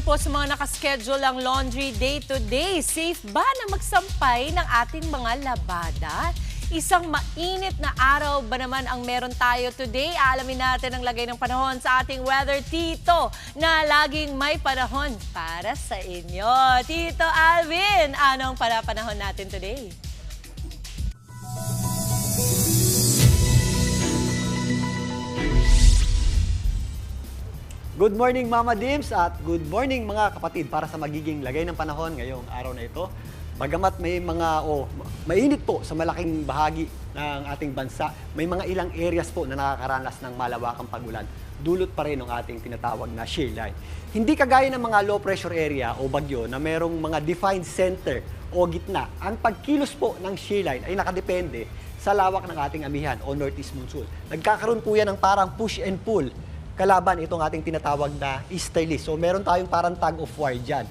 po sa mga nakaschedule ang laundry day-to-day. Safe ba na magsampay ng ating mga labada? Isang mainit na araw ba naman ang meron tayo today? Alamin natin ang lagay ng panahon sa ating weather tito na laging may panahon para sa inyo. Tito Alvin, anong panahon natin today? Good morning Mama Dims at good morning mga kapatid para sa magiging lagay ng panahon ngayong araw na ito. Bagamat may mga mainit po sa malaking bahagi ng ating bansa, may mga ilang areas po na nakakaranas ng malawakang pagulan. Dulot pa rin ng ating tinatawag na shear line. Hindi kagaya ng mga low pressure area o bagyo na merong mga defined center o gitna. Ang pagkilos po ng shear line ay nakadepende sa lawak ng ating amihan o northeast monsoon. Nagkakaroon po yan ng parang push and pull kalaban itong ating tinatawag na easterly. So meron tayong parang tug of war dyan.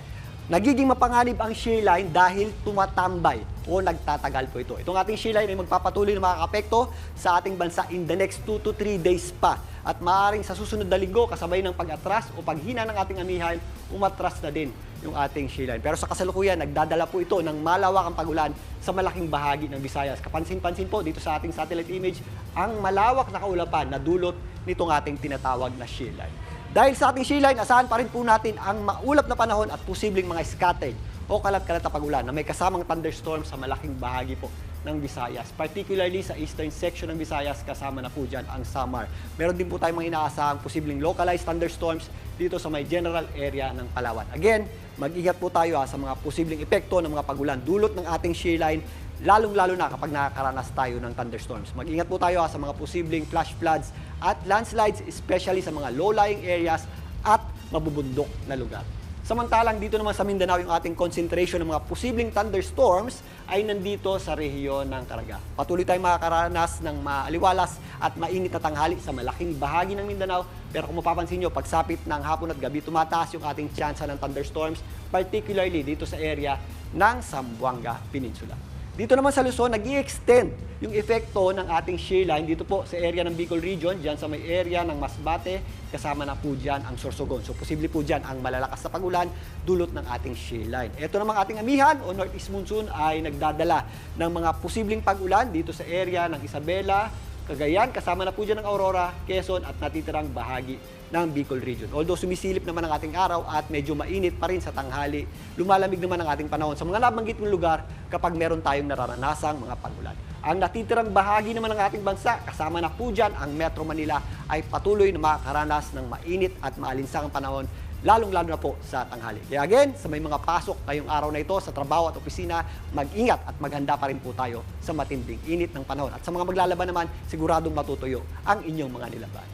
Nagiging mapanganib ang shear line dahil tumatambay o nagtatagal po ito. Itong ating shear line ay magpapatuloy na makakapekto sa ating bansa in the next 2 to 3 days pa. At maaaring sa susunod na linggo, kasabay ng pag-atras o paghina ng ating amihan, umatras na din yung ating shear line. Pero sa kasalukuyan, nagdadala po ito ng malawakang pagulan sa malaking bahagi ng Visayas. Kapansin-pansin po dito sa ating satellite image, ang malawak na kaulapan na dulot nitong ating tinatawag na shear line. Dahil sa ating shear line, asahan pa rin po natin ang maulap na panahon at posibleng mga scattered o kalat-kalat na pagulan na may kasamang thunderstorm sa malaking bahagi po ng Visayas. Particularly sa eastern section ng Visayas, kasama na po dyan ang Samar. Meron din po tayong mga inaasahang posibleng localized thunderstorms dito sa may general area ng Palawan. Again, mag-ingat po tayo sa mga posibleng epekto ng mga pagulan dulot ng ating shear line, lalong-lalo na kapag nakakaranas tayo ng thunderstorms. Mag-ingat po tayo sa mga posibleng flash floods at landslides, especially sa mga low-lying areas at mabubundok na lugar. Samantalang dito naman sa Mindanao, yung ating concentration ng mga posibleng thunderstorms ay nandito sa rehiyon ng Caraga. Patuloy tayong makakaranas ng maaliwalas at mainit na tanghali sa malaking bahagi ng Mindanao. Pero kung mapapansin nyo, pagsapit ng hapon at gabi, tumataas yung ating tsansa ng thunderstorms, particularly dito sa area ng Zamboanga Peninsula. Dito naman sa Luzon, nag-i-extend yung epekto ng ating shear line dito po sa area ng Bicol Region, dyan sa may area ng Masbate, kasama na po dyan ang Sorsogon. So posible po dyan ang malalakas na pagulan dulot ng ating shear line. Ito namang ating amihan o northeast monsoon ay nagdadala ng mga posibleng pagulan dito sa area ng Isabela, Cagayan, kasama na po dyan ang Aurora, Quezon at natitirang bahagi ng Bicol Region. Although sumisilip naman ang ating araw at medyo mainit pa rin sa tanghali, lumalamig naman ang ating panahon sa mga nabanggit mong lugar kapag meron tayong nararanasang mga pagulan. Ang natitirang bahagi naman ng ating bansa, kasama na po dyan ang Metro Manila, ay patuloy na makakaranas ng mainit at maalinsangang panahon, lalong-lalo na po sa tanghali. Kaya again, sa may mga pasok ngayong araw na ito sa trabaho at opisina, mag-ingat at maghanda pa rin po tayo sa matinding init ng panahon. At sa mga maglalaban naman, siguradong matutuyo ang inyong mga nilaban.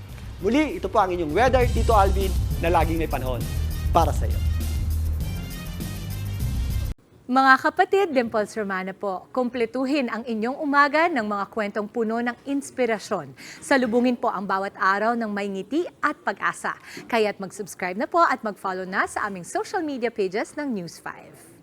Muli, ito po ang inyong weather, Tito Alvin, na laging may panahon para sa iyo. Mga kapatid, Dimples Romana po, kumpletuhin ang inyong umaga ng mga kwentong puno ng inspirasyon. Salubungin po ang bawat araw ng may ngiti at pag-asa. Kaya't mag-subscribe na po at mag-follow na sa aming social media pages ng News 5.